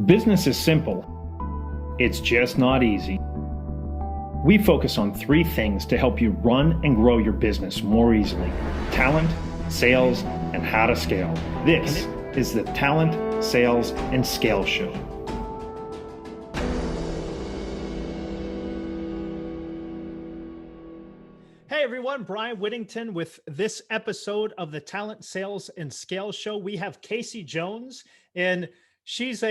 Business is simple. It's just not easy. We focus on 3 things to help you run and grow your business more easily: talent, sales, and how to scale. This is the Talent, Sales, and Scale Show. Hey everyone, Brian Whittington with this episode of the Talent, Sales, and Scale Show. We have Kasey Jones, and she's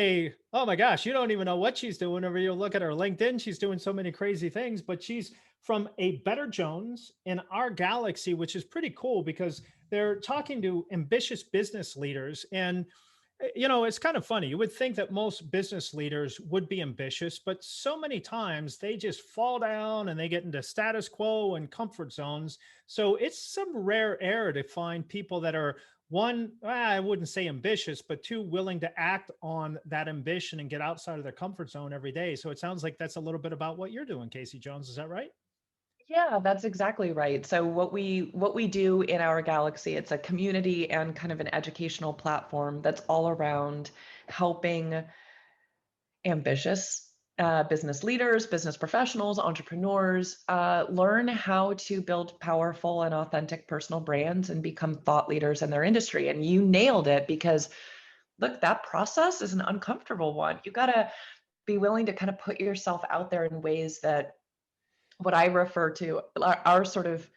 oh my gosh, you don't even know what she's doing. Whenever you look at her LinkedIn, she's doing so many crazy things, but she's from a Better Jones in our galaxy, which is pretty cool because they're talking to ambitious business leaders. And it's kind of funny. You would think that most business leaders would be ambitious, but so many times they just fall down and they get into status quo and comfort zones. So it's some rare air to find people that are, one, I wouldn't say ambitious, but two, willing to act on that ambition and get outside of their comfort zone every day. So it sounds like that's a little bit about what you're doing, Kasey Jones. Is that right? Yeah, that's exactly right. So what we do in our galaxy, it's a community and kind of an educational platform that's all around helping ambitious business leaders, business professionals, entrepreneurs learn how to build powerful and authentic personal brands and become thought leaders in their industry. And you nailed it, because look, that process is an uncomfortable one. You got to be willing to kind of put yourself out there in ways that what I refer to our sort of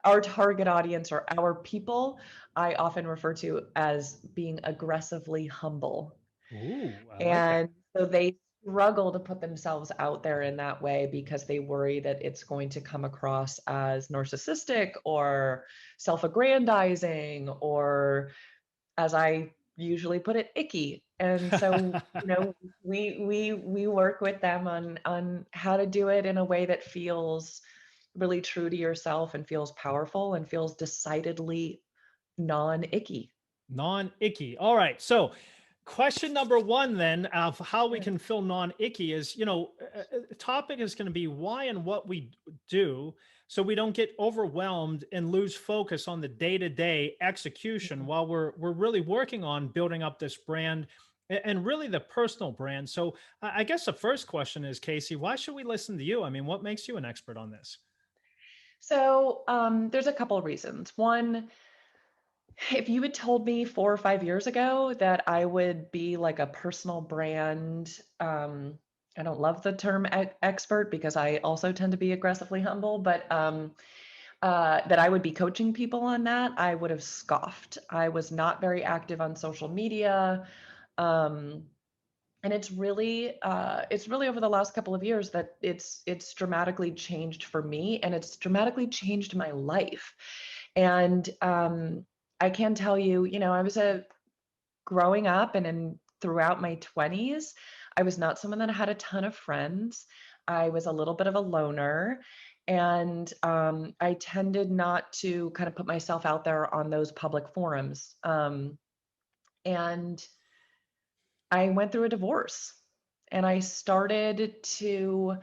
our target audience, or our people, I often refer to as being aggressively humble. Ooh, I like that. And so they struggle to put themselves out there in that way because they worry that it's going to come across as narcissistic or self-aggrandizing, or, as I usually put it, icky. And so, we work with them on how to do it in a way that feels really true to yourself and feels powerful and feels decidedly non-icky. Non-icky. All right. So question number one then of how we can feel non-icky is, topic is going to be why and what we do so we don't get overwhelmed and lose focus on the day-to-day execution while we're really working on building up this brand and really the personal brand. So I guess the first question is, Kasey, why should we listen to you? I mean, what makes you an expert on this? So there's a couple of reasons. One, if you had told me 4 or 5 years ago that I would be like a personal brand, I don't love the term expert because I also tend to be aggressively humble, but that I would be coaching people on that, I would have scoffed. I was not very active on social media. Um, and it's really over the last couple of years that it's dramatically changed for me, and it's dramatically changed my life. And I can tell you, I was a growing up and throughout my 20s, I was not someone that had a ton of friends. I was a little bit of a loner, and I tended not to kind of put myself out there on those public forums. And I went through a divorce, and I started to,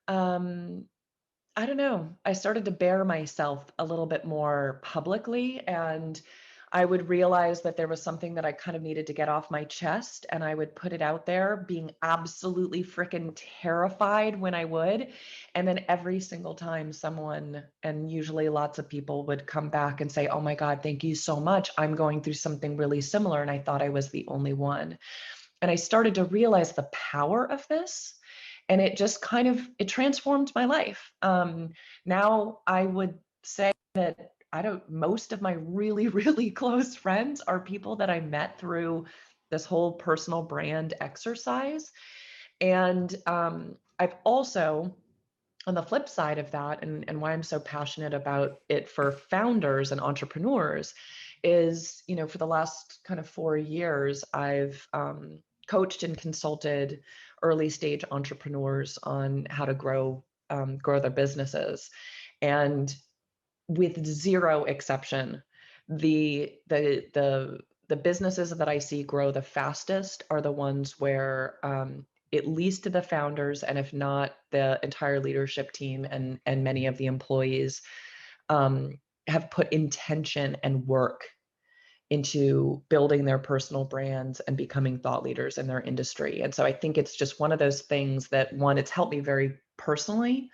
um, I don't know, I started to bear myself a little bit more publicly, and I would realize that there was something that I kind of needed to get off my chest, and I would put it out there, being absolutely freaking terrified when I would. And then every single time someone, and usually lots of people, would come back and say, "Oh my God, thank you so much. I'm going through something really similar." And I thought I was the only one. And I started to realize the power of this, and it just kind of it transformed my life. Now I would say that I don't most of my really really close friends are people that I met through this whole personal brand exercise. And I've also, on the flip side of that, and why I'm so passionate about it for founders and entrepreneurs, is, for the last kind of 4 years, I've coached and consulted early stage entrepreneurs on how to grow their businesses. And with zero exception, the businesses that I see grow the fastest are the ones where, at least the founders, and if not the entire leadership team and many of the employees, have put intention and work into building their personal brands and becoming thought leaders in their industry. And so I think it's just one of those things that, one, it's helped me very personally,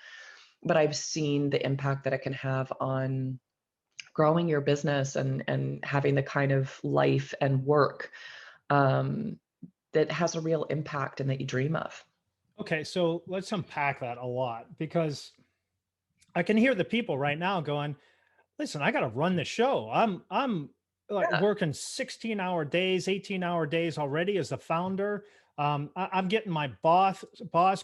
but I've seen the impact that it can have on growing your business and having the kind of life and work that has a real impact and that you dream of. Okay, so let's unpack that a lot, because I can hear the people right now going, listen, I got to run the show. I'm like Yeah. working 16-hour days, 18-hour days already as the founder. I'm getting my boss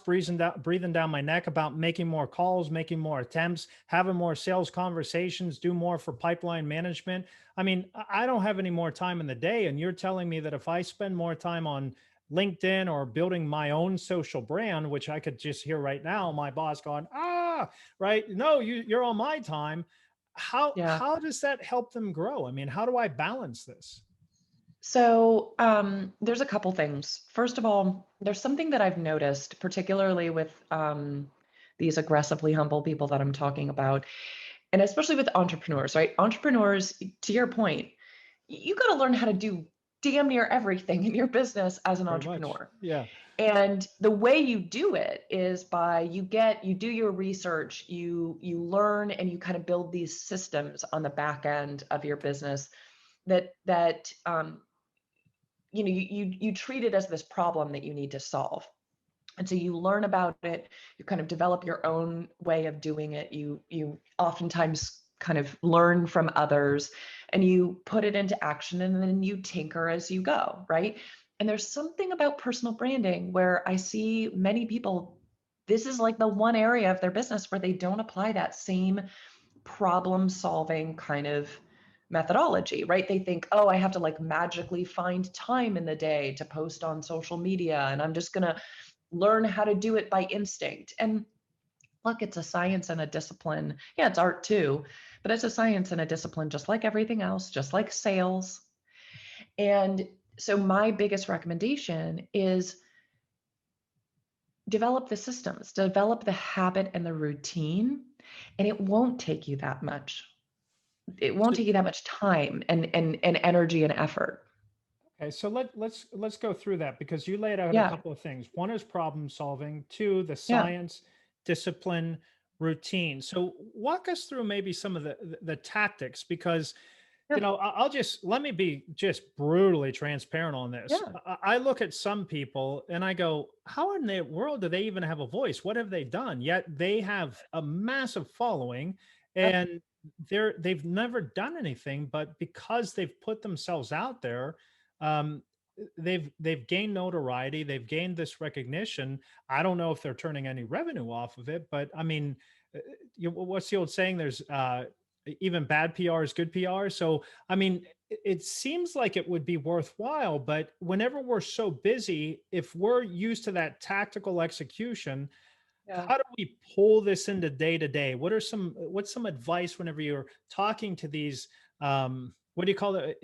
breathing down my neck about making more calls, making more attempts, having more sales conversations, do more for pipeline management. I mean, I don't have any more time in the day. And you're telling me that if I spend more time on LinkedIn or building my own social brand, which I could just hear right now, my boss going, right? No, you're on my time. Yeah. How does that help them grow? I mean, how do I balance this? So there's a couple things. First of all, there's something that I've noticed, particularly with these aggressively humble people that I'm talking about, and especially with entrepreneurs, right? Entrepreneurs, to your point, you got to learn how to do damn near everything in your business as an Very much. entrepreneur. Yeah. And the way you do it is by you do your research, you learn, and you kind of build these systems on the back end of your business that you treat it as this problem that you need to solve. And so you learn about it, you kind of develop your own way of doing it. You oftentimes kind of learn from others, and you put it into action, and then you tinker as you go, right? And there's something about personal branding where I see many people, this is like the one area of their business where they don't apply that same problem solving kind of methodology, right? They think, oh, I have to like magically find time in the day to post on social media, and I'm just going to learn how to do it by instinct. And look, it's a science and a discipline. Yeah, it's art too, but it's a science and a discipline, just like everything else, just like sales. And so my biggest recommendation is develop the systems, develop the habit and the routine, and it won't take you that much. It won't So, take you that much time and energy and effort. okay, so let's go through that, because you laid out a Yeah. couple of things. One is problem solving, two, the Yeah. science, discipline, routine. So walk us through maybe some of the tactics, because Yeah. I'll just let me be just brutally transparent on this. Yeah. I look at some people and I go, how in the world do they even have a voice? What have they done? Yet they have a massive following, Yep. and they've never done anything, but because they've put themselves out there, um, they've gained notoriety, they've gained this recognition. I don't know if they're turning any revenue off of it, but I mean, uh, what's the old saying? There's even bad PR is good PR. So, I mean, it seems like it would be worthwhile, but whenever we're so busy, if we're used to that tactical execution, Yeah. how do we pull this into day to day? What's some advice whenever you're talking to these, what do you call it?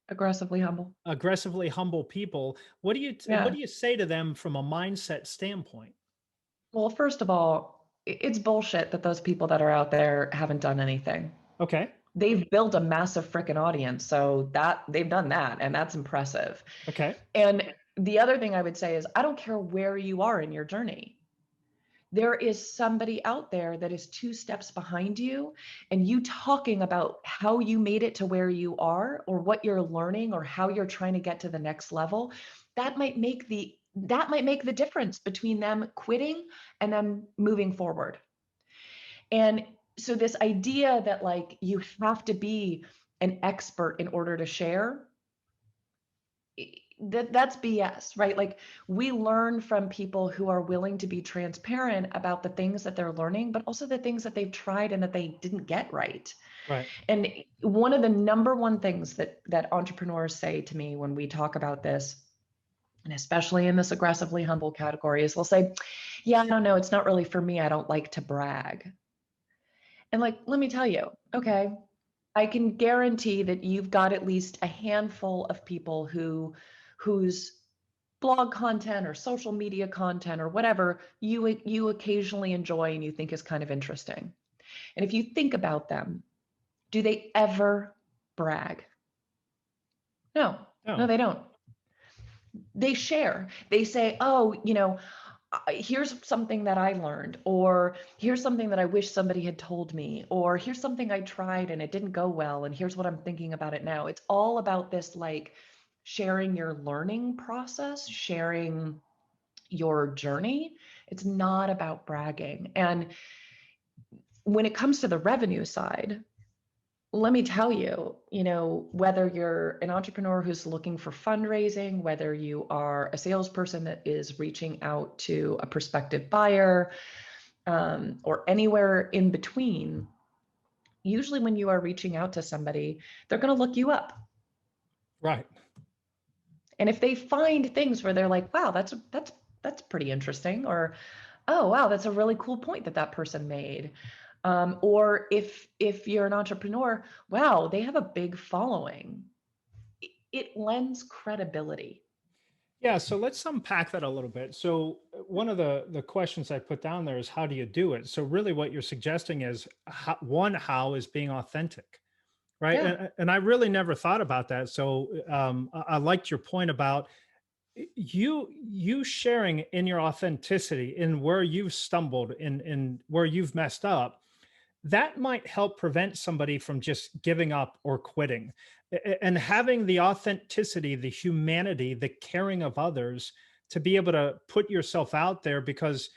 Aggressively humble. Aggressively humble people. What Yeah. do you say to them from a mindset standpoint? Well, first of all, it's bullshit that those people that are out there haven't done anything. Okay. They've built a massive freaking audience, so that they've done that, and that's impressive. Okay. And the other thing I would say is, I don't care where you are in your journey. There is somebody out there that is two steps behind you, and you talking about how you made it to where you are, or what you're learning, or how you're trying to get to the next level, that might make the difference between them quitting and them moving forward. And so this idea that like you have to be an expert in order to share, that's BS, right? Like, we learn from people who are willing to be transparent about the things that they're learning, but also the things that they've tried and that they didn't get right. Right. And one of the number one things that entrepreneurs say to me when we talk about this, and especially in this aggressively humble category, is they'll say, yeah, I don't know, it's not really for me. I don't like to brag. And like, let me tell you, okay, I can guarantee that you've got at least a handful of people whose blog content or social media content or whatever you occasionally enjoy and you think is kind of interesting. And if you think about them, do they ever brag. No, No. they don't. They share. They say, oh, here's something that I learned, or here's something that I wish somebody had told me, or here's something I tried and it didn't go well, and here's what I'm thinking about it now. It's all about this, like, sharing your learning process, sharing your journey. It's not about bragging. And when it comes to the revenue side, let me tell you, whether you're an entrepreneur who's looking for fundraising, whether you are a salesperson that is reaching out to a prospective buyer, or anywhere in between, usually when you are reaching out to somebody, they're going to look you up. Right. And if they find things where they're like, wow, that's pretty interesting, or, oh, wow, that's a really cool point that person made. Or if you're an entrepreneur, wow, they have a big following. It lends credibility. Yeah, so let's unpack that a little bit. So one of the questions I put down there is, how do you do it? So really what you're suggesting is, how is being authentic, right? Yeah. And I really never thought about that. So I liked your point about you sharing in your authenticity, in where you've stumbled, in where you've messed up. That might help prevent somebody from just giving up or quitting. And having the authenticity, the humanity, the caring of others, to be able to put yourself out there, because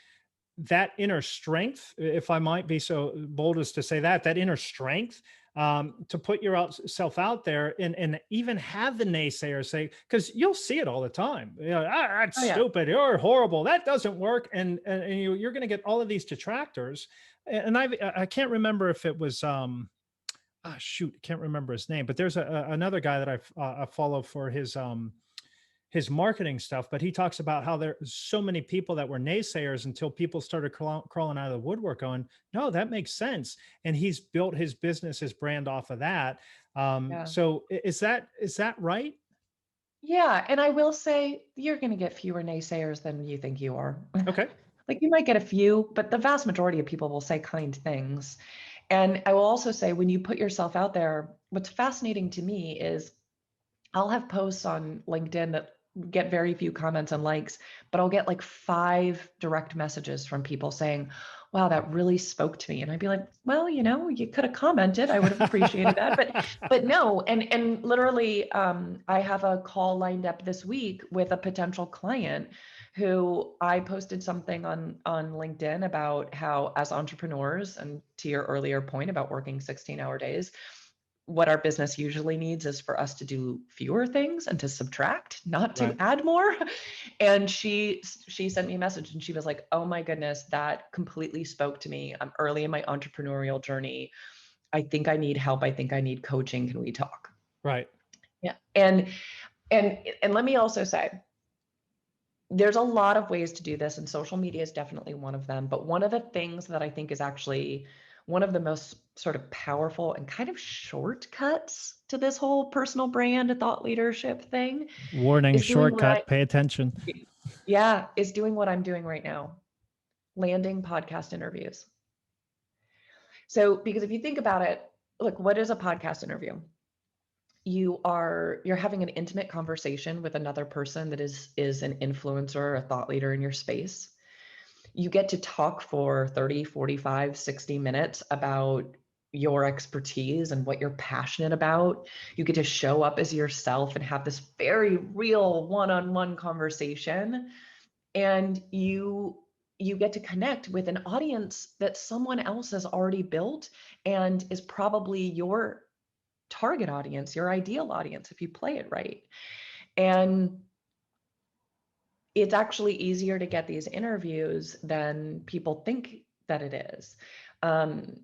that inner strength, if I might be so bold as to say that inner strength, to put yourself out there, and even have the naysayers say, because you'll see it all the time, that's Oh yeah. stupid, you're horrible, that doesn't work, and you're going to get all of these detractors. And I can't remember if it was shoot, can't remember his name, but there's another guy that I follow for his marketing stuff, but he talks about how there's so many people that were naysayers until people started crawling out of the woodwork going, no, that makes sense. And he's built his business, his brand off of that. Yeah. So is that right? Yeah. And I will say, you're going to get fewer naysayers than you think you are. Okay. Like, you might get a few, but the vast majority of people will say kind things. And I will also say, when you put yourself out there, what's fascinating to me is, I'll have posts on LinkedIn that get very few comments and likes, but I'll get like 5 direct messages from people saying, wow, that really spoke to me. And I'd be like, well, you could have commented. I would have appreciated that. But no. And literally, I have a call lined up this week with a potential client who I posted something on LinkedIn about how, as entrepreneurs, and to your earlier point about working 16-hour days, what our business usually needs is for us to do fewer things and to subtract, not to Right. add more. And she sent me a message and she was like, oh my goodness, that completely spoke to me. I'm early in my entrepreneurial journey. I think I need help. I think I need coaching. Can we talk? Right. Yeah. And let me also say, there's a lot of ways to do this, and social media is definitely one of them. But one of the things that I think is actually one of the most sort of powerful and kind of shortcuts to this whole personal brand, thought leadership thing, Warning, is doing shortcut, pay attention. is doing what I'm doing right now, landing podcast interviews. So, because if you think about it, look, what is a podcast interview? You're having an intimate conversation with another person that is an influencer, a thought leader in your space. You get to talk for 30, 45, 60 minutes about your expertise and what you're passionate about. You get to show up as yourself and have this very real one-on-one conversation. And you get to connect with an audience that someone else has already built and is probably your target audience, your ideal audience, if you play it right. And it's actually easier to get these interviews than people think that it is. I'm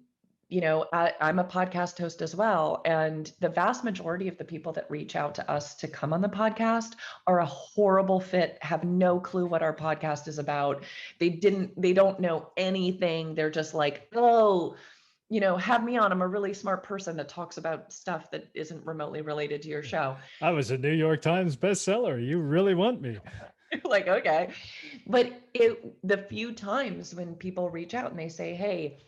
a podcast host as well. And the vast majority of the people that reach out to us to come on the podcast are a horrible fit, have no clue what our podcast is about. They don't know anything. They're just like, oh, have me on. I'm a really smart person that talks about stuff that isn't remotely related to your show. I was a New York Times bestseller. You really want me? Like, okay. But the few times when people reach out and they say, hey,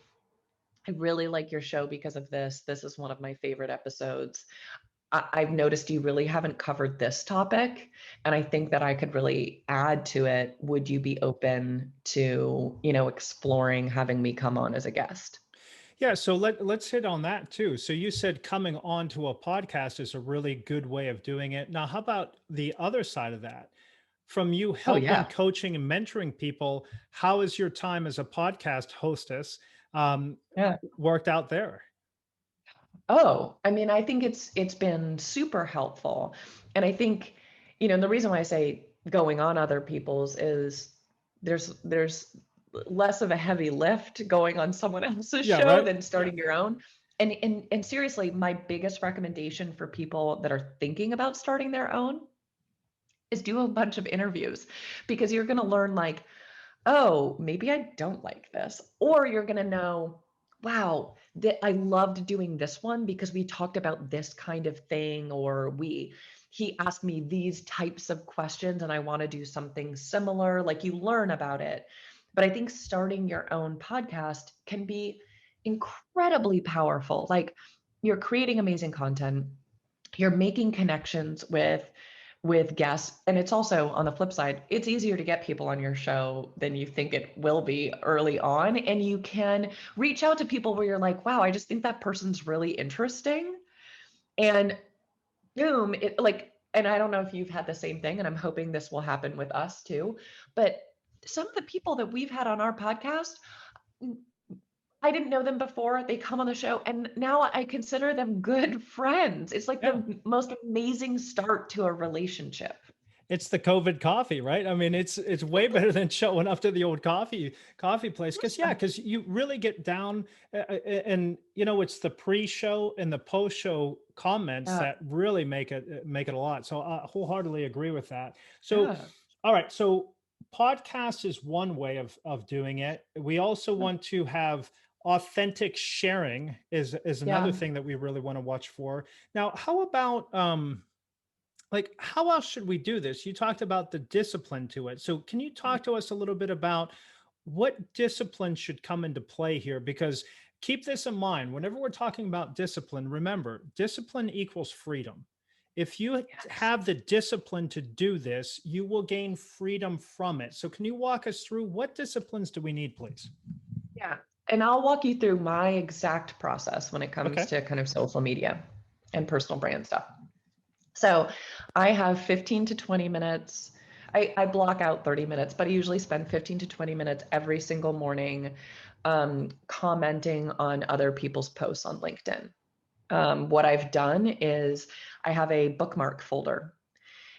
I really like your show because of this. This is one of my favorite episodes. I've noticed you really haven't covered this topic, and I think that I could really add to it. Would you be open to, exploring having me come on as a guest? Yeah, so let's hit on that too. So you said coming on to a podcast is a really good way of doing it. Now, how about the other side of that? From you Oh, helping, yeah. coaching, and mentoring people, how is your time as a podcast hostess Yeah. worked out there? Oh, I mean, I think it's been super helpful. And I think, the reason why I say going on other people's is there's less of a heavy lift going on someone else's Yeah, show right. than starting your own. And seriously, my biggest recommendation for people that are thinking about starting their own is do a bunch of interviews, because you're going to learn, like, oh, maybe I don't like this. Or you're going to know, wow, that I loved doing this one because we talked about this kind of thing, or he asked me these types of questions and I want to do something similar. Like, you learn about it. But I think starting your own podcast can be incredibly powerful. Like, you're creating amazing content, you're making connections with guests. And it's also, on the flip side, it's easier to get people on your show than you think it will be early on. And you can reach out to people where you're like, wow, I just think that person's really interesting. And boom, and I don't know if you've had the same thing, and I'm hoping this will happen with us too. But some of the people that we've had on our podcast, I didn't know them before. They come on the show, and now I consider them good friends. It's like Yeah. the most amazing start to a relationship. It's the COVID coffee, right? I mean, it's way better than showing up to the old coffee place. Because you really get down, and it's the pre-show and the post-show comments Yeah. that really make it a lot. So I wholeheartedly agree with that. So, Yeah. all right, so podcast is one way of doing it. We also want to have authentic sharing is another Yeah. thing that we really want to watch for. Now, how about like how else should we do this? You talked about the discipline to it. So can you talk to us a little bit about what discipline should come into play here? Because keep this in mind, whenever we're talking about discipline, remember, discipline equals freedom. If you Yes. have the discipline to do this, you will gain freedom from it. So can you walk us through what disciplines do we need, please? Yeah. And I'll walk you through my exact process when it comes Okay. to kind of social media and personal brand stuff. So I have 15 to 20 minutes. I block out 30 minutes, but I usually spend 15 to 20 minutes every single morning commenting on other people's posts on LinkedIn. What I've done is I have a bookmark folder.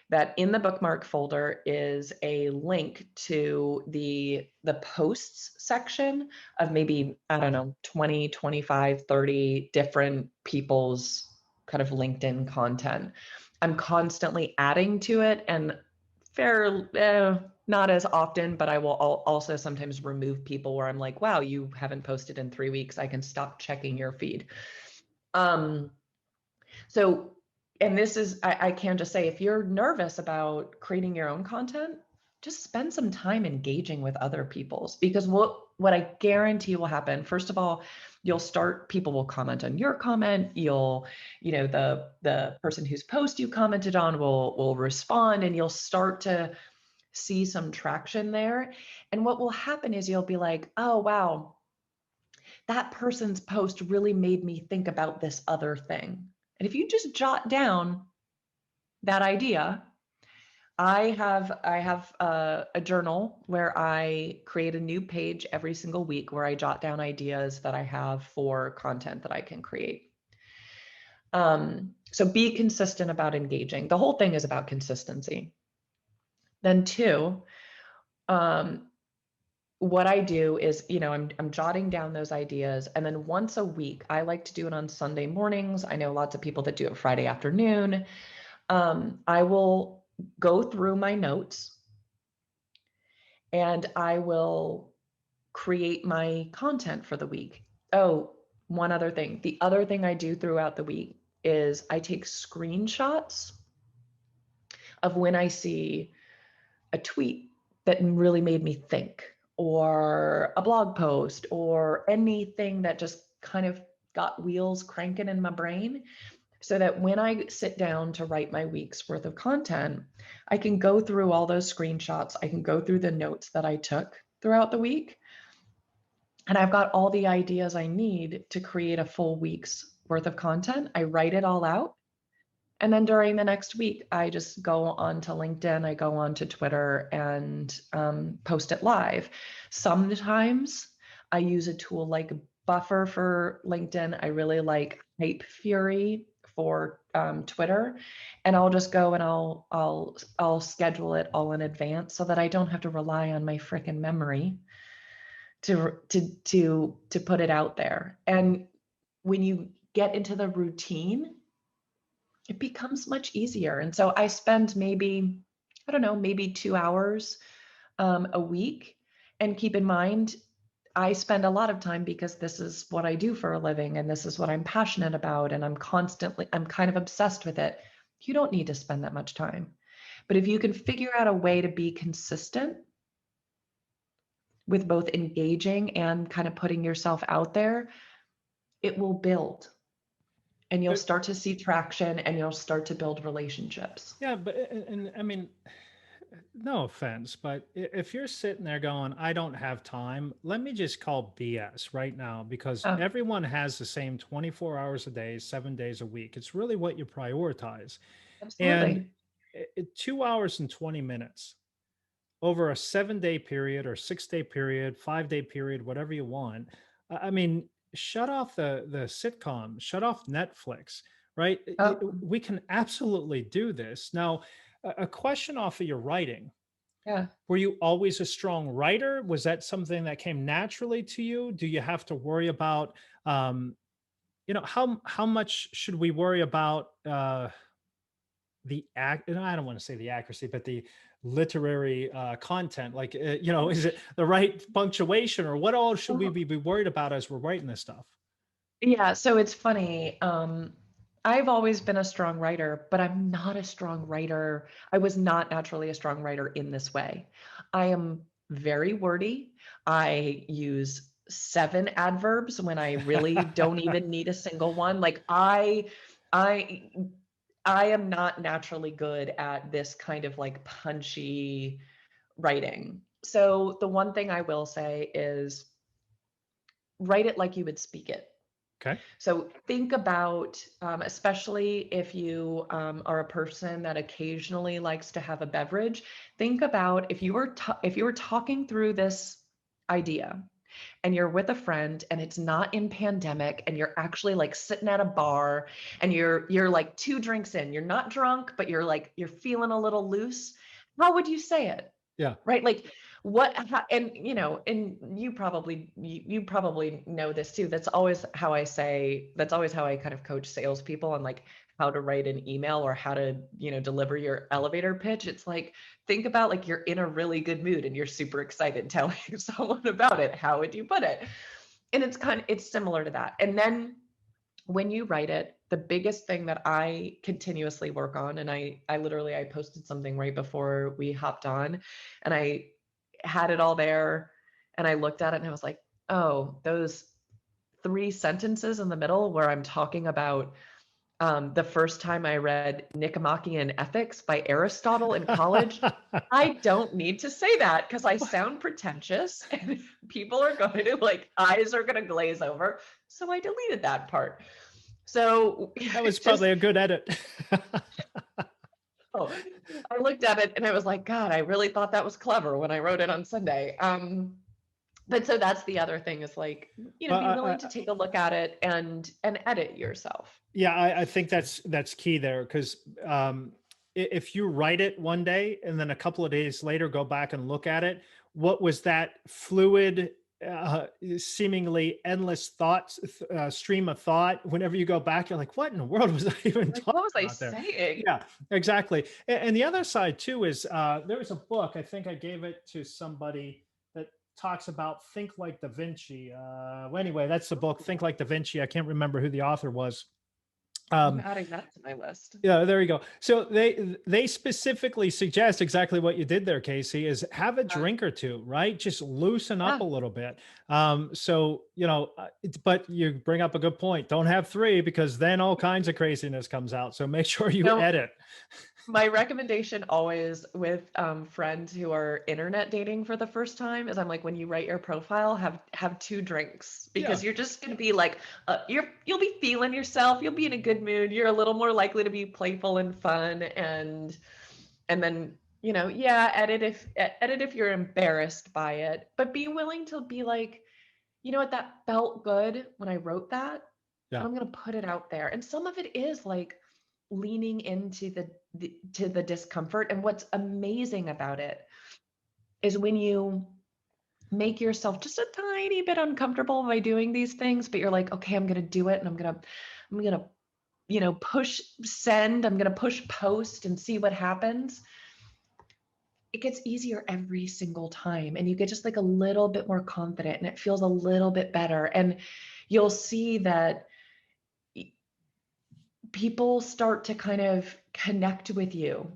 That in the bookmark folder is a link to the posts section of maybe, I don't know, 20, 25, 30 different people's kind of LinkedIn content. I'm constantly adding to it, and not as often, but I will also sometimes remove people where I'm like, wow, you haven't posted in 3 weeks. I can stop checking your feed. Um, so, and this is, I can just say, if you're nervous about creating your own content, just spend some time engaging with other people's, because what I guarantee will happen, first of all, people will comment on your comment. The person whose post you commented on will respond, and you'll start to see some traction there. And what will happen is you'll be like, oh, wow, that person's post really made me think about this other thing. And if you just jot down that idea, I have a journal where I create a new page every single week where I jot down ideas that I have for content that I can create. So be consistent about engaging. The whole thing is about consistency. Then two, um, what I do is, I'm jotting down those ideas, and then once a week, I like to do it on Sunday mornings. I know lots of people that do it Friday afternoon. I will go through my notes and I will create my content for the week. Oh, one other thing. The other thing I do throughout the week is I take screenshots of when I see a tweet that really made me think, or a blog post, or anything that just kind of got wheels cranking in my brain. so that when I sit down to write my week's worth of content, I can go through all those screenshots. I can go through the notes that I took throughout the week. And I've got all the ideas I need to create a full week's worth of content. I write it all out. And then during the next week, I just go on to LinkedIn, I go on to Twitter and post it live. Sometimes I use a tool like Buffer for LinkedIn. I really like Hype Fury for Twitter, and I'll just go and I'll schedule it all in advance so that I don't have to rely on my freaking memory to put it out there. And when you get into the routine, it becomes much easier. And so I spend maybe, I don't know, maybe 2 hours a week. And keep in mind, I spend a lot of time because this is what I do for a living and this is what I'm passionate about. And I'm kind of obsessed with it. You don't need to spend that much time. But if you can figure out a way to be consistent with both engaging and kind of putting yourself out there, it will build. And you'll start to see traction and you'll start to build relationships. Yeah, but and I mean, no offense, but if you're sitting there going, I don't have time, let me just call BS right now, because Oh, everyone has the same 24 hours a day, 7 days a week. It's really what you prioritize. And absolutely. 2 hours and 20 minutes over a 7 day period or 6 day period, 5 day period, whatever you want. I mean, shut off the sitcom, shut off Netflix, right? Oh, We can absolutely do this. Now, a question off of your writing. yeah. Were you always a strong writer? Was that something that came naturally to you? Do you have to worry about, how much should we worry about the act? And I don't want to say the accuracy, but the literary content. Like, is it the right punctuation, or what all should we Oh, be worried about as we're writing this stuff? yeah. So it's funny. I've always been a strong writer, but I'm not a strong writer. I was not naturally a strong writer in this way. I am very wordy. I use 7 adverbs when I really don't even need a single one. Like I, I am not naturally good at this kind of like punchy writing. So the one thing I will say is write it like you would speak it. Okay. So think about, especially if you are a person that occasionally likes to have a beverage, think about if you were talking through this idea and you're with a friend and it's not in pandemic and you're actually like sitting at a bar and you're like 2 drinks in, you're not drunk, but you're feeling a little loose. How would you say it? Yeah. Right? Like and and you probably know this too. That's always how I kind of coach salespeople on like how to write an email or how to, deliver your elevator pitch. It's like, think about like you're in a really good mood and you're super excited telling someone about it. How would you put it? And it's similar to that. And then when you write it, the biggest thing that I continuously work on, and I posted something right before we hopped on, and I had it all there, and I looked at it and I was like, oh, those 3 sentences in the middle where I'm talking about the first time I read Nicomachean Ethics by Aristotle in college. I don't need to say that because I sound pretentious and people are going to eyes are going to glaze over. So I deleted that part. So That was just, probably a good edit. oh, I looked at it and I was like, God, I really thought that was clever when I wrote it on Sunday. But so that's the other thing is like, Well, be willing to take a look at it and edit yourself. yeah, I think that's key there, because if you write it one day and then a couple of days later go back and look at it, what was that fluid, seemingly endless stream of thought? Whenever you go back, you're like, what in the world was I even Like, talking what was I about there? saying? Yeah, exactly. And the other side too is there was a book, I think I gave it to somebody, that talks about Think Like Da Vinci. Well, anyway, that's the book, Think Like Da Vinci. I can't remember who the author was. I'm Um, adding that to my list. Yeah, there you go. So they specifically suggest exactly what you did there, Kasey, is have a Uh, drink or two, right? Just loosen up yeah. a little bit. So but you bring up a good point. Don't have three because then all kinds of craziness comes out. So make sure you No, edit. my recommendation always with friends who are internet dating for the first time is I'm like, when you write your profile, have two drinks Yeah. because you're just gonna be like, you'll be feeling yourself, you'll be in a good mood, you're a little more likely to be playful and fun, and then yeah, edit if you're embarrassed by it, but be willing to be like, you know what, that felt good when I wrote that, Yeah. and I'm gonna put it out there. And some of it is like leaning into the discomfort. And what's amazing about it is when you make yourself just a tiny bit uncomfortable by doing these things, but you're like, okay, I'm gonna do it, and I'm gonna push send, I'm gonna push post and see what happens. It gets easier every single time, and you get just like a little bit more confident, and it feels a little bit better. And you'll see that people start to kind of connect with you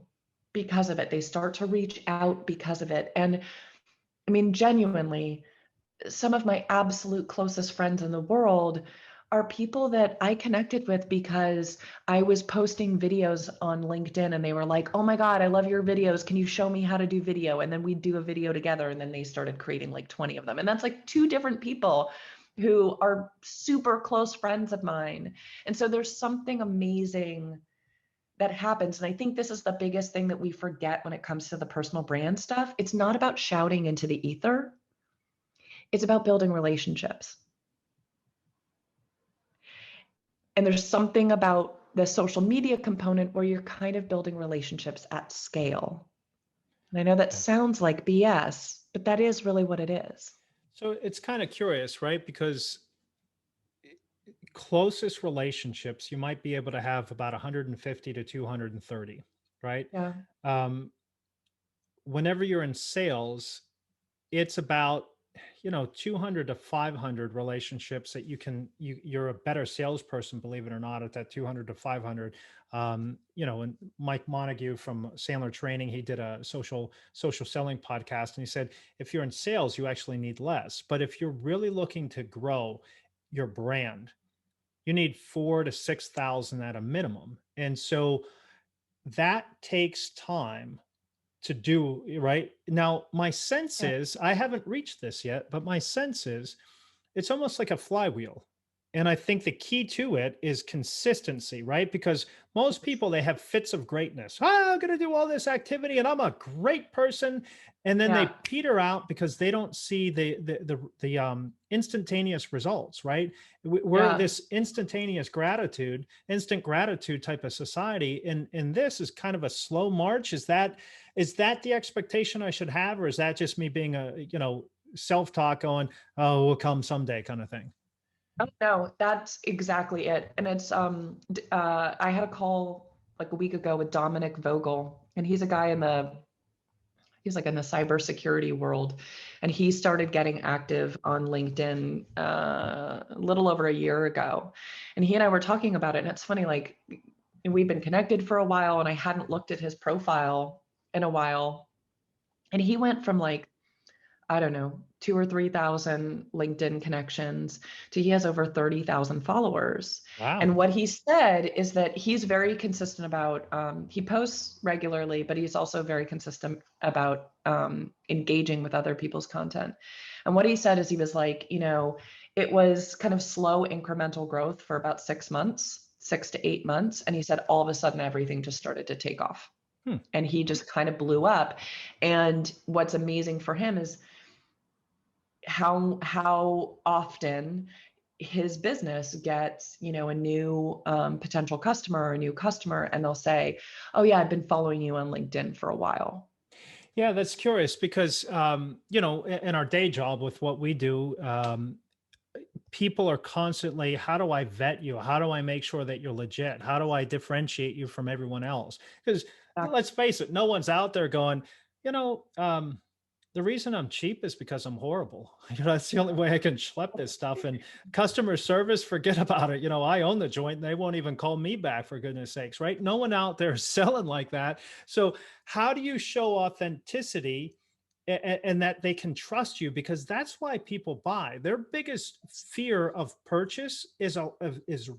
because of it. They start to reach out because of it. And I mean, genuinely, some of my absolute closest friends in the world are people that I connected with because I was posting videos on LinkedIn and they were like, "Oh my God, I love your videos. Can you show me how to do video?" And then we'd do a video together, and then they started creating like 20 of them. And that's like two different people who are super close friends of mine. And so there's something amazing that happens. And I think this is the biggest thing that we forget when it comes to the personal brand stuff. It's not about shouting into the ether, it's about building relationships. And there's something about the social media component where you're kind of building relationships at scale. And I know that Yeah. sounds like BS, but that is really what it is. So it's kind of curious, right? Because closest relationships, you might be able to have about 150 to 230, right? Yeah. Um, Whenever you're in sales, it's about 200 to 500 relationships that you're a better salesperson, believe it or not, at that 200 to 500. And Mike Montague from Sandler Training, he did a social selling podcast, and he said if you're in sales you actually need less, but if you're really looking to grow your brand, you need 4 to 6,000 at a minimum. And so that takes time to do. Right now, my sense Yeah. is, I haven't reached this yet, but my sense is it's almost like a flywheel. And I think the key to it is consistency, right? Because most people, they have fits of greatness. I'm going to do all this activity and I'm a great person. And then they Yeah. peter out because they don't see the instantaneous results, right? We're Yeah. this instant gratitude type of society. And this is kind of a slow march. Is that the expectation I should have? Or is that just me being self-talk going, oh, will come someday kind of thing? Oh, no, that's exactly it. And it's I had a call like a week ago with Dominic Vogel, and he's like in the cybersecurity world, and he started getting active on LinkedIn a little over a year ago. And he and I were talking about it, and it's funny, like we've been connected for a while, and I hadn't looked at his profile in a while, and he went from like, I don't know, 2 or 3 thousand LinkedIn connections to he has over 30,000 followers. Wow. And what he said is that he's very consistent about, he posts regularly, but he's also very consistent about engaging with other people's content. And what he said is he was like, it was kind of slow incremental growth for about 6 months, 6 to 8 months. And he said all of a sudden everything just started to take off. Hmm. And he just kind of blew up. And what's amazing for him is how often his business gets a new potential customer or a new customer, and they'll say, "Oh yeah, I've been following you on LinkedIn for a while." Yeah, that's curious because, in our day job with what we do, people are constantly, how do I vet you? How do I make sure that you're legit? How do I differentiate you from everyone else? Because let's face it, no one's out there going, you know, um, The reason I'm cheap is because I'm horrible. That's the only way I can schlep this stuff. And customer service, forget about it. I own the joint and they won't even call me back, for goodness sakes, right? No one out there is selling like that. So, how do you show authenticity and that they can trust you? Because that's why people buy. Their biggest fear of purchase is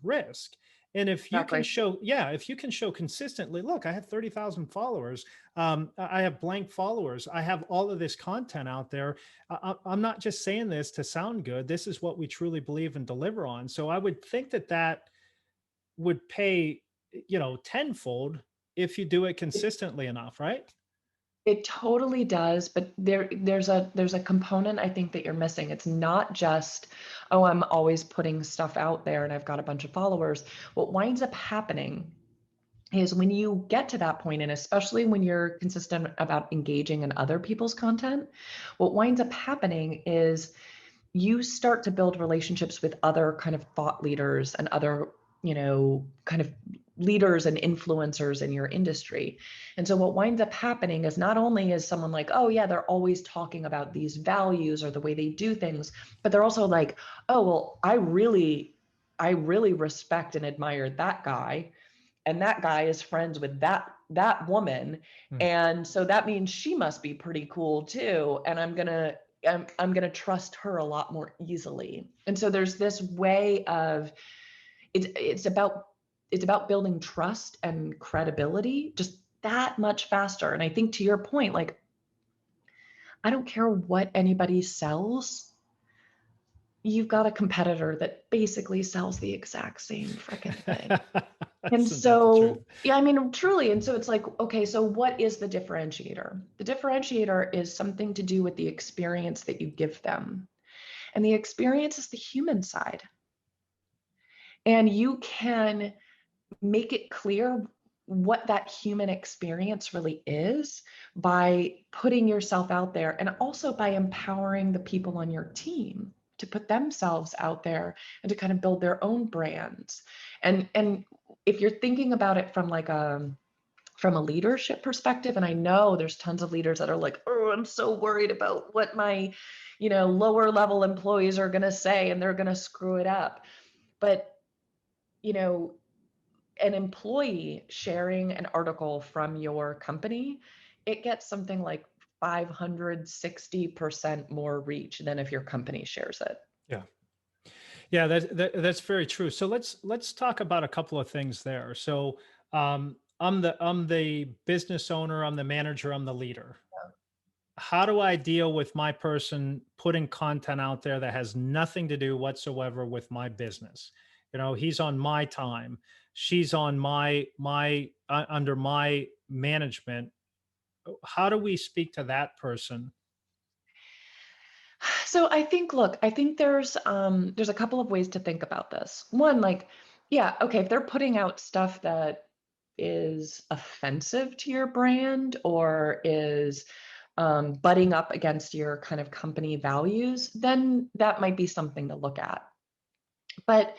risk. And if you can Exactly. show, yeah, if you can show consistently, look, I have 30,000 followers. I have blank followers. I have all of this content out there. I'm not just saying this to sound good. This is what we truly believe and deliver on. So I would think that that would pay, tenfold if you do it consistently enough, right? It totally does, but there's a component I think that you're missing. It's not just, oh, I'm always putting stuff out there and I've got a bunch of followers. What winds up happening is when you get to that point, and especially when you're consistent about engaging in other people's content, what winds up happening is you start to build relationships with other kind of thought leaders and other, kind of leaders and influencers in your industry. And so what winds up happening is not only is someone like, oh yeah, they're always talking about these values or the way they do things, but they're also like, oh, well, I really respect and admire that guy, and that guy is friends with that woman, Hmm. and so that means she must be pretty cool too, and I'm gonna trust her a lot more easily. And so there's this way of it's about building trust and credibility just that much faster. And I think to your point, like, I don't care what anybody sells, you've got a competitor that basically sells the exact same freaking thing. And Isn't that the truth? so, yeah, I mean, truly. And so it's like, okay, so what is the differentiator? The differentiator is something to do with the experience that you give them. And the experience is the human side. And you can make it clear what that human experience really is by putting yourself out there, and also by empowering the people on your team to put themselves out there and to kind of build their own brands. And if you're thinking about it from a leadership perspective, and I know there's tons of leaders that are like, oh, I'm so worried about what my lower level employees are going to say and they're going to screw it up. But you know an employee sharing an article from your company, it gets something like 560% more reach than if your company shares it. Yeah. Yeah, that's very true. So let's talk about a couple of things there. So I'm the business owner, I'm the manager, I'm the leader. How do I deal with my person putting content out there that has nothing to do whatsoever with my business? He's on my time. She's on my under my management. How do we speak to that person? So I think there's a couple of ways to think about this. One, like, yeah, okay, if they're putting out stuff that is offensive to your brand or is butting up against your kind of company values, then that might be something to look at. But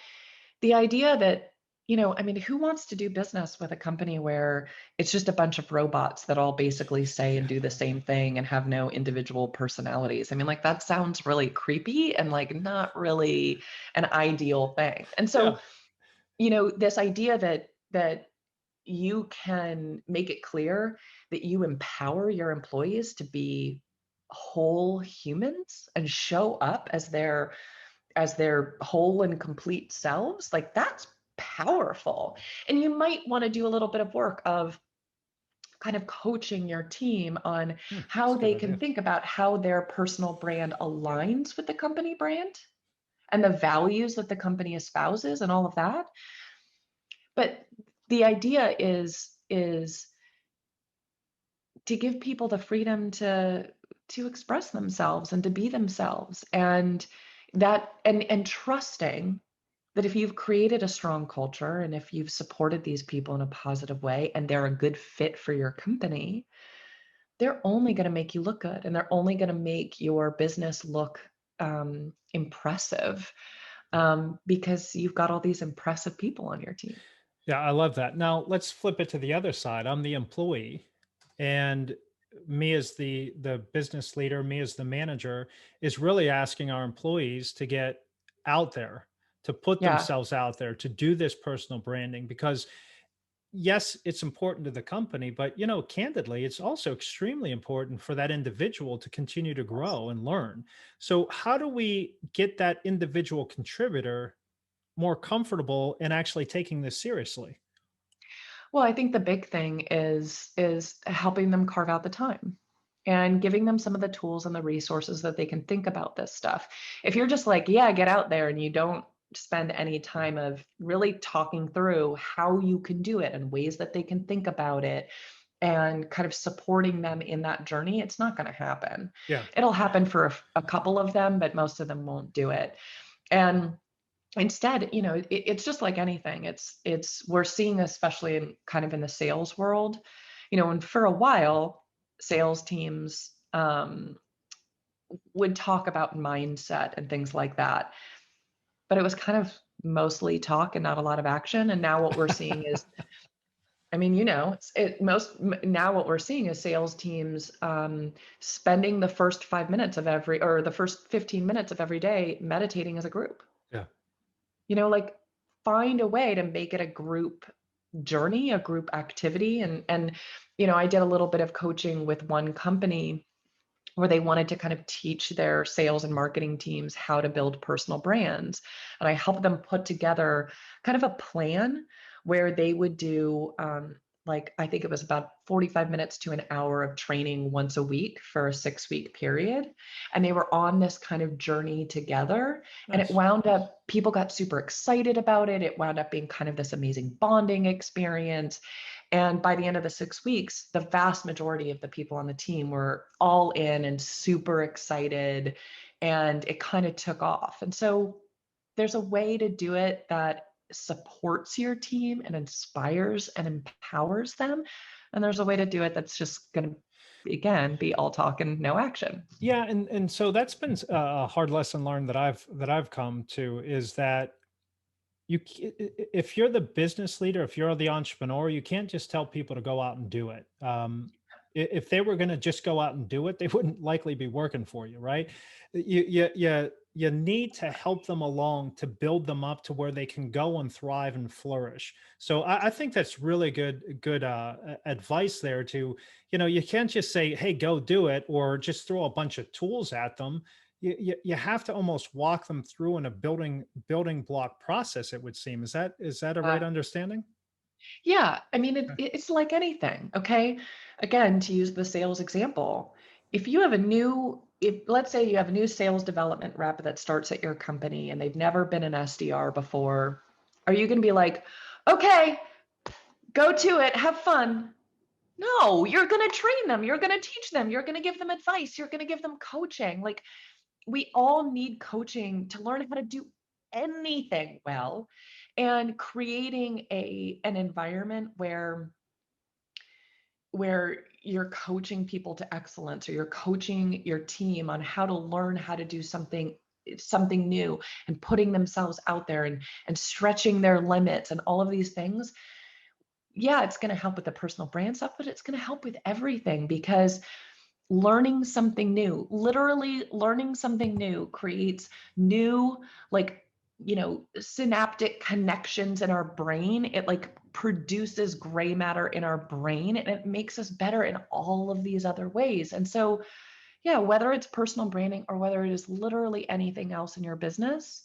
the idea that, I mean, who wants to do business with a company where it's just a bunch of robots that all basically say and do the same thing and have no individual personalities? I mean, like, that sounds really creepy and like not really an ideal thing. And Yeah. so, this idea that you can make it clear that you empower your employees to be whole humans and show up as their whole and complete selves, like, that's powerful. And you might want to do a little bit of work of kind of coaching your team on That's how a good they can idea. think about how their personal brand aligns with the company brand and the values that the company espouses and all of that. But the idea is to give people the freedom to express themselves and to be themselves, and trusting that if you've created a strong culture and if you've supported these people in a positive way and they're a good fit for your company, they're only going to make you look good and they're only going to make your business look impressive, because you've got all these impressive people on your team. Yeah, I love that. Now let's flip it to the other side. I'm the employee, and me as the business leader, me as the manager, is really asking our employees to get out there, to put Yeah. themselves out there, to do this personal branding. Because yes, it's important to the company, but candidly, it's also extremely important for that individual to continue to Yes. grow and learn. So how do we get that individual contributor more comfortable in actually taking this seriously? Well, I think the big thing is helping them carve out the time and giving them some of the tools and the resources that they can think about this stuff. If you're just like, yeah, get out there and you don't spend any time of really talking through how you can do it and ways that they can think about it and kind of supporting them in that journey, it's not going to happen. Yeah. It'll happen for a couple of them, but most of them won't do it. And instead, it's just like anything. It's we're seeing, especially in kind of in the sales world, and for a while, sales teams would talk about mindset and things like that, but it was kind of mostly talk and not a lot of action. And now what we're seeing is, I mean, now what we're seeing is sales teams spending the first 5 minutes of every, or the first 15 minutes of every day meditating as a group. Yeah. Like, find a way to make it a group journey, a group activity. And I did a little bit of coaching with one company where they wanted to kind of teach their sales and marketing teams how to build personal brands. And I helped them put together kind of a plan where they would do, like, I think it was about 45 minutes to an hour of training once a week for a 6-week period. And they were on this kind of journey together. And it Nice. wound up, people got super excited about it. It wound up being kind of this amazing bonding experience. And by the end of the 6 weeks, the vast majority of the people on the team were all in and super excited. And it kind of took off. And so there's a way to do it that supports your team and inspires and empowers them. And there's a way to do it that's just going to, again, be all talk and no action. Yeah, and so that's been a hard lesson learned that I've come to, is that if you're the business leader, if you're the entrepreneur, you can't just tell people to go out and do it. If they were going to just go out and do it, they wouldn't likely be working for you, right? You need to help them along to build them up to where they can go and thrive and flourish. So I think that's really good advice there. To you can't just say, hey, go do it, or just throw a bunch of tools at them. You have to almost walk them through in a building block process, it would seem. Is that a Uh, right understanding? Yeah, I mean, Okay. it's like anything, okay? Again, to use the sales example, if let's say you have a new sales development rep that starts at your company and they've never been an SDR before, are you going to be like, okay, go to it, have fun? No, you're going to train them, you're going to teach them, you're going to give them advice, you're going to give them coaching. Like, we all need coaching to learn how to do anything well, and creating an environment where you're coaching people to excellence, or you're coaching your team on how to learn how to do something new, and putting themselves out there and stretching their limits and all of these things. Yeah, it's going to help with the personal brand stuff, but it's going to help with everything, because learning something new, literally learning something new, creates new, like, synaptic connections in our brain. It like produces gray matter in our brain, and it makes us better in all of these other ways. And so, yeah, whether it's personal branding or whether it is literally anything else in your business,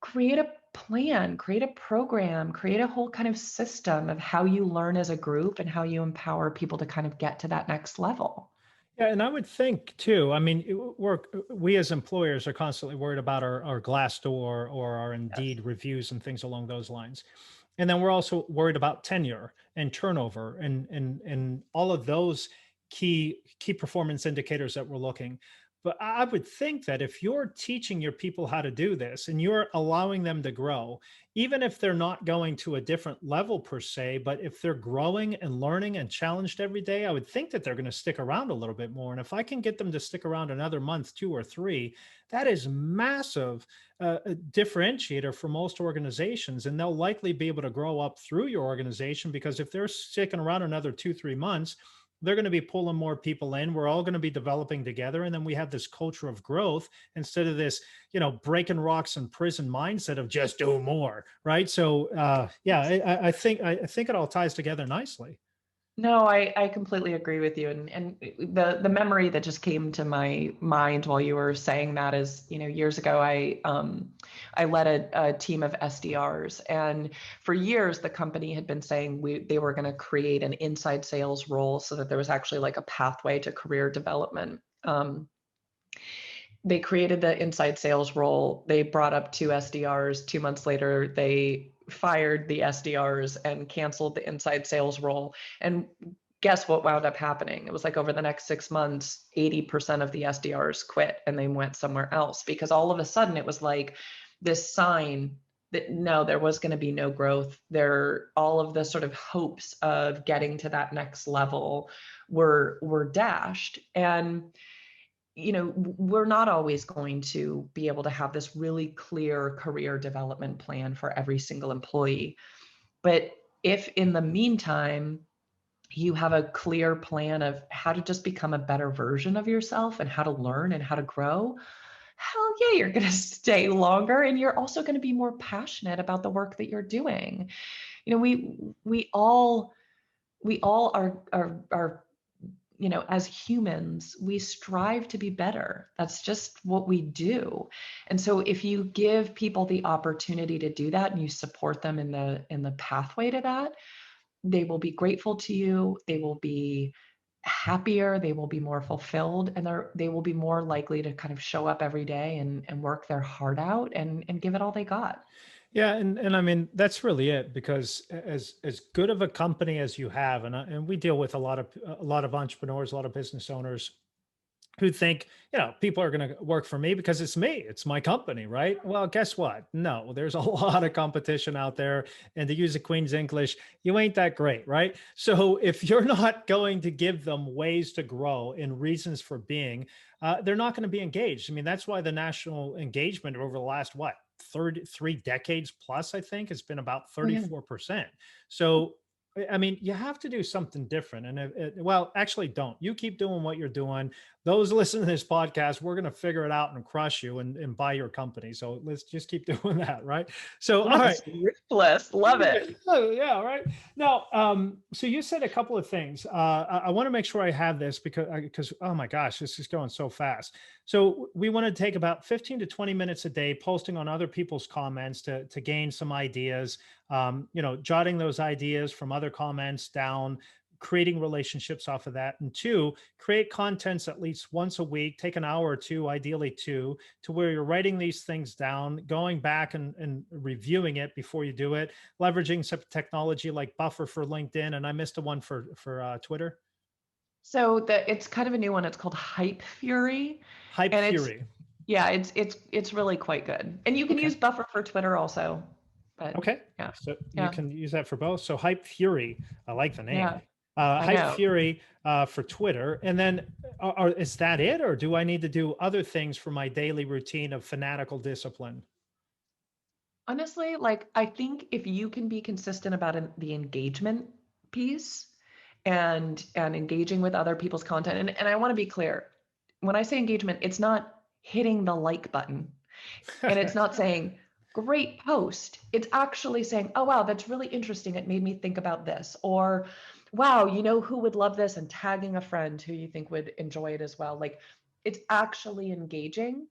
create a plan, create a program, create a whole kind of system of how you learn as a group and how you empower people to kind of get to that next level. Yeah, and I would think too. I mean, we as employers are constantly worried about our Glassdoor or our Yes. Indeed reviews and things along those lines. And then we're also worried about tenure and turnover and all of those key performance indicators that we're looking. But I would think that if you're teaching your people how to do this and you're allowing them to grow, even if they're not going to a different level per se, but if they're growing and learning and challenged every day, I would think that they're going to stick around a little bit more. And if I can get them to stick around another month, 2 or 3, that is massive a differentiator for most organizations. And they'll likely be able to grow up through your organization, because if they're sticking around another 2, 3 months, they're going to be pulling more people in. We're all going to be developing together. And then we have this culture of growth instead of this, breaking rocks in prison mindset of just do more. Right. So yeah, I think it all ties together nicely. No, I completely agree with you. And the memory that just came to my mind while you were saying that is, years ago I led a team of SDRs, and for years the company had been saying they were going to create an inside sales role so that there was actually like a pathway to career development. They created the inside sales role. They brought up 2 SDRs. 2 months later, they fired the SDRs and canceled the inside sales role. And guess what wound up happening? It was like over the next 6 months, 80% of the SDRs quit and they went somewhere else, because all of a sudden it was like this sign that no, there was going to be no growth. All of the sort of hopes of getting to that next level were dashed. And we're not always going to be able to have this really clear career development plan for every single employee. But if in the meantime, you have a clear plan of how to just become a better version of yourself and how to learn and how to grow, hell yeah, you're going to stay longer, and you're also going to be more passionate about the work that you're doing. We all are as humans, we strive to be better. That's just what we do. And so if you give people the opportunity to do that and you support them in the pathway to that, they will be grateful to you. They will be happier. They will be more fulfilled, and they will be more likely to kind of show up every day and work their heart out and give it all they got. Yeah, and I mean that's really it, because as good of a company as you have, and we deal with a lot of entrepreneurs, a lot of business owners who think, people are going to work for me because it's me, it's my company, right? Well, guess what? No, there's a lot of competition out there, and to use the Queen's English, you ain't that great, right? So if you're not going to give them ways to grow and reasons for being, they're not going to be engaged. I mean, that's why the national engagement over the last 3 decades plus, I think, has been about 34%. So I mean, you have to do something different. And well, actually, don't. You keep doing what you're doing. Those listening to this podcast, we're going to figure it out and crush you and buy your company. So let's just keep doing that, right? So, all right. Ruthless. Love it. Yeah, right. Now, so you said a couple of things. I want to make sure I have this because, oh my gosh, this is going so fast. So we want to take about 15 to 20 minutes a day posting on other people's comments to gain some ideas, jotting those ideas from other comments down, creating relationships off of that. And 2, create contents at least once a week, take an hour or 2, ideally 2, to where you're writing these things down, going back and reviewing it before you do it, leveraging some technology like Buffer for LinkedIn. And I missed a one for Twitter. So it's kind of a new one. It's called Hype Fury. Hype and Fury. It's really quite good. And you can use Buffer for Twitter also. But okay. Yeah. So you can use that for both. So Hype Fury, I like the name. Yeah. Hype Fury for Twitter. And then is that it? Or do I need to do other things for my daily routine of fanatical discipline? Honestly, I think if you can be consistent about the engagement piece and engaging with other people's content, and I want to be clear, when I say engagement, it's not hitting the like button, and it's not saying great post. It's actually saying, oh wow, that's really interesting, it made me think about this, or wow, who would love this, and tagging a friend who you think would enjoy it as well. It's actually engaging,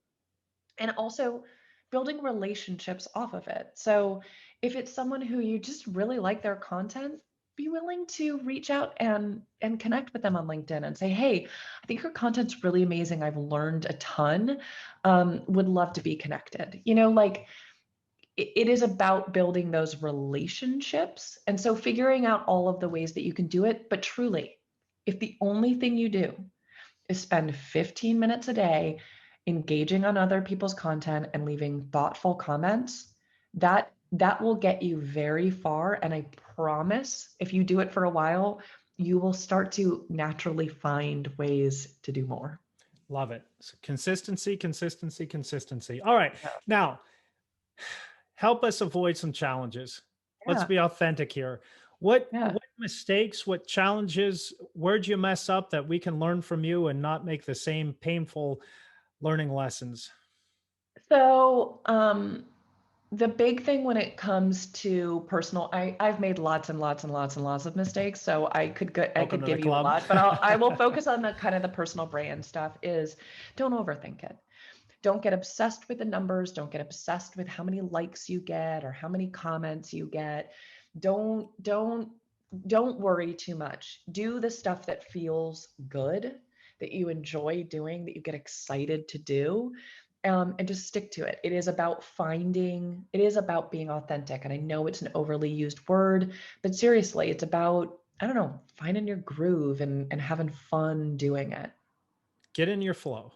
and also building relationships off of it. So if it's someone who you just really like their content, be willing to reach out and connect with them on LinkedIn and say, hey, I think your content's really amazing. I've learned a ton. Would love to be connected. It is about building those relationships. And so figuring out all of the ways that you can do it. But truly, if the only thing you do is spend 15 minutes a day engaging on other people's content and leaving thoughtful comments, that will get you very far. And I promise, if you do it for a while, you will start to naturally find ways to do more. Love it. So consistency. All right. Yeah. Now, help us avoid some challenges. Yeah. Let's be authentic here. Yeah. what mistakes, what challenges, where'd you mess up that we can learn from you and not make the same painful learning lessons? So, the big thing when it comes to personal, I've made lots and lots and lots and lots of mistakes, so I Welcome could to the give you a club. lot, but I will focus on the kind of the personal brand stuff is don't overthink it. Don't get obsessed with the numbers, don't get obsessed with how many likes you get or how many comments you get. Don't worry too much. Do the stuff that feels good, that you enjoy doing, that you get excited to do, and just stick to it. It is about it is about being authentic. And I know it's an overly used word, but seriously, it's about, I don't know, finding your groove and having fun doing it. Get in your flow.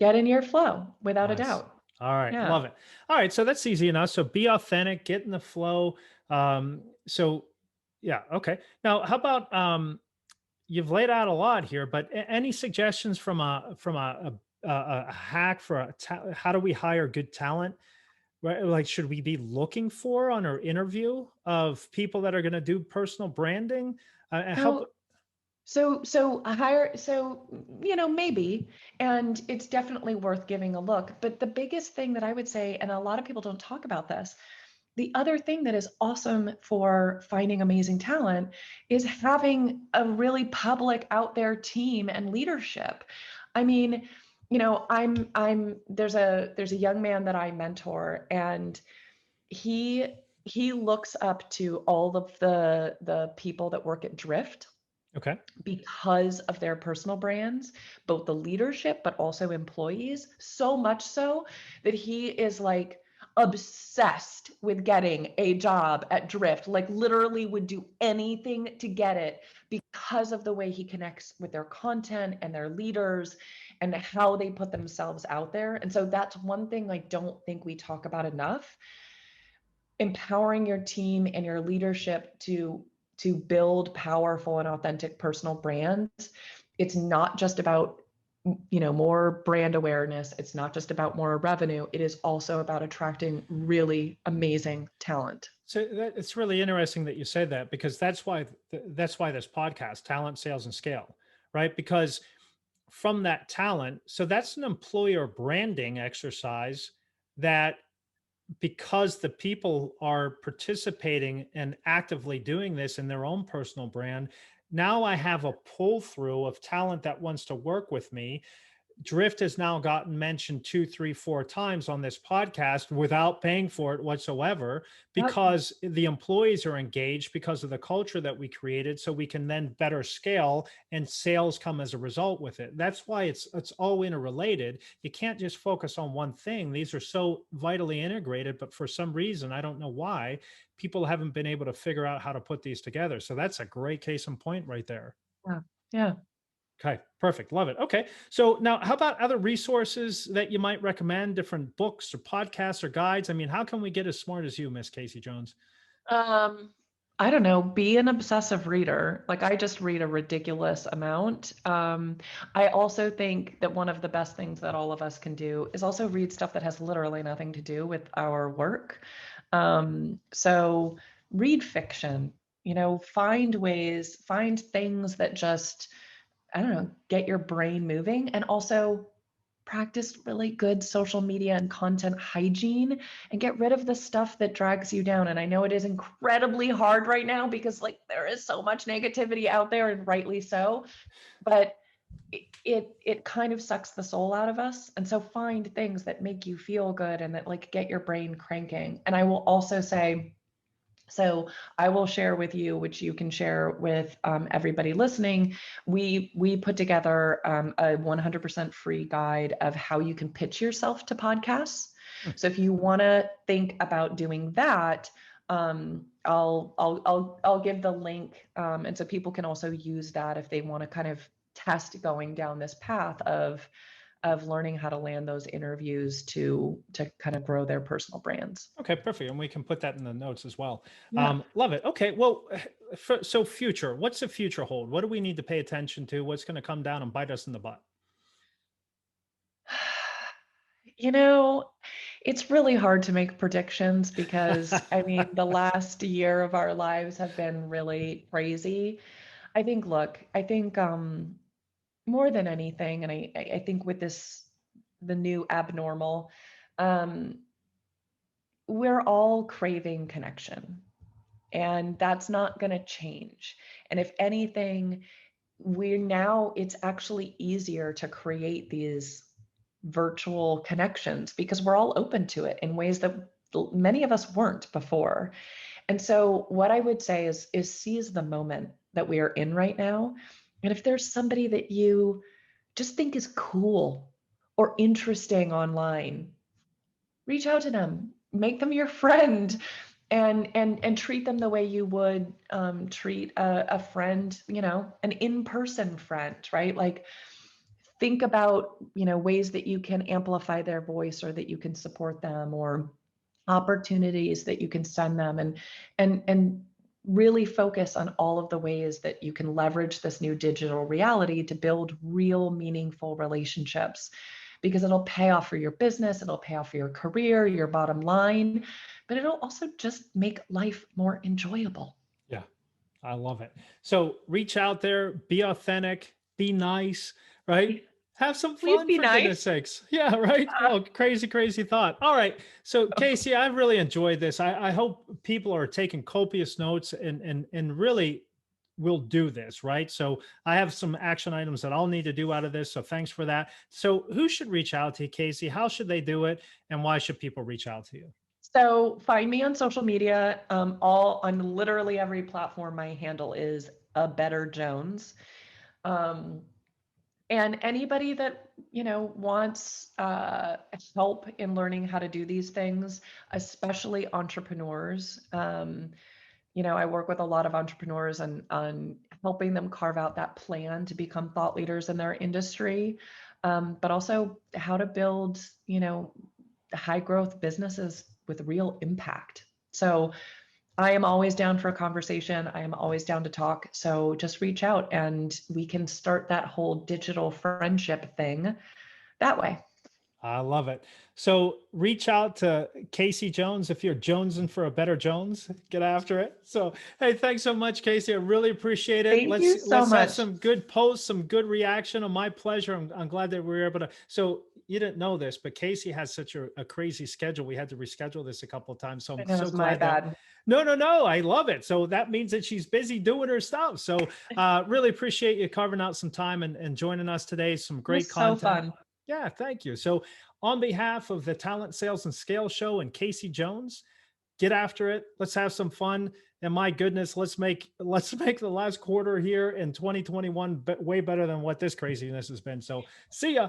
Get in your flow, without a Nice. doubt. All right. Yeah. Love it. All right. So that's easy enough. So be authentic, get in the flow. So yeah. Okay. Now, how about, you've laid out a lot here, but any suggestions from a hack for how do we hire good talent? Right? Like, should we be looking for on our interview of people that are going to do personal branding? And help. So a higher, maybe, and it's definitely worth giving a look. But the biggest thing that I would say, and a lot of people don't talk about this, the other thing that is awesome for finding amazing talent is having a really public out there team and leadership. I mean, there's a young man that I mentor, and he he looks up to all of the people that work at Drift Okay. because of their personal brands, both the leadership, but also employees, so much so that he is like obsessed with getting a job at Drift, like literally would do anything to get it because of the way he connects with their content and their leaders and how they put themselves out there. And so that's one thing I don't think we talk about enough, empowering your team and your leadership to build powerful and authentic personal brands. It's not just about more brand awareness, it's not just about more revenue, it is also about attracting really amazing talent. So it's really interesting that you said that, because that's why this podcast, Talent, Sales, and Scale, right? Because from that talent, so that's an employer branding exercise that, because the people are participating and actively doing this in their own personal brand, now I have a pull through of talent that wants to work with me. Drift has now gotten mentioned 2, 3, 4 times on this podcast without paying for it whatsoever, Yep. because the employees are engaged because of the culture that we created. So we can then better scale, and sales come as a result with it. That's why it's all interrelated. You can't just focus on one thing. These are so vitally integrated, but for some reason, I don't know why, people haven't been able to figure out how to put these together. So that's a great case in point right there. Yeah. Yeah. Okay, perfect. Love it. Okay. So now, how about other resources that you might recommend, different books or podcasts or guides? I mean, how can we get as smart as you, Miss Kasey Jones? Um, I don't know, be an obsessive reader. Like I just read a ridiculous amount. I also think that one of the best things that all of us can do is also read stuff that has literally nothing to do with our work. So read fiction, find things that just, I don't know, get your brain moving, and also practice really good social media and content hygiene and get rid of the stuff that drags you down. And I know it is incredibly hard right now because like there is so much negativity out there, and rightly so, but it kind of sucks the soul out of us. And so find things that make you feel good and that like get your brain cranking. And I will also say, so I will share with you, which you can share with everybody listening. We put together a 100% free guide of how you can pitch yourself to podcasts. So if you want to think about doing that, I'll give the link, and so people can also use that if they want to kind of test going down this path of learning how to land those interviews to kind of grow their personal brands. Okay, perfect. And we can put that in the notes as well. Yeah. Love it. Okay. Well, so future, what's the future hold? What do we need to pay attention to? What's going to come down and bite us in the butt? You know, It's really hard to make predictions because I mean, the last year of our lives have been really crazy. I think, look, I think more than anything, and I think with this, the new abnormal, um, we're all craving connection, and that's not going to change. And if anything, it's actually easier to create these virtual connections because we're all open to it in ways that many of us weren't before. And so what I would say is seize the moment that we are in right now. And if there's somebody that you just think is cool or interesting online, reach out to them, make them your friend, and treat them the way you would treat a friend, an in-person friend, right? Like, think about, ways that you can amplify their voice, or that you can support them, or opportunities that you can send them, and really focus on all of the ways that you can leverage this new digital reality to build real meaningful relationships, because it'll pay off for your business, it'll pay off for your career, your bottom line, but it'll also just make life more enjoyable. Yeah, I love it. So reach out there, be authentic, be nice, right? Have some Please fun be for goodness nice. sakes. Yeah, right. Oh, crazy, crazy thought. All right. So Kasey, I've really enjoyed this. I hope people are taking copious notes and really will do this, right? So I have some action items that I'll need to do out of this. So thanks for that. So who should reach out to you, Kasey? How should they do it? And why should people reach out to you? So find me on social media. All on literally every platform. My handle is a better Jones. Um, and anybody that wants help in learning how to do these things, especially entrepreneurs. I work with a lot of entrepreneurs on helping them carve out that plan to become thought leaders in their industry, but also how to build high growth businesses with real impact. So I am always down for a conversation. I am always down to talk. So just reach out and we can start that whole digital friendship thing that way. I love it. So reach out to Kasey Jones if you're jonesing for a better Jones. Get after it. So hey, thanks so much, Kasey. I really appreciate it. Thank you so Let's have much. some good posts, some good reaction. On my pleasure. I'm glad that we were able to. So you didn't know this, but Kasey has such a crazy schedule. We had to reschedule this a couple of times. So I I'm know so it's my glad that. bad. No, no, no. I love it. So that means that she's busy doing her stuff. So really appreciate you carving out some time and joining us today. Some It great was so content. fun. Yeah, thank you. So, on behalf of the Talent Sales and Scale Show and Kasey Jones, get after it. Let's have some fun. And my goodness, let's make the last quarter here in 2021 way better than what this craziness has been. So, see ya.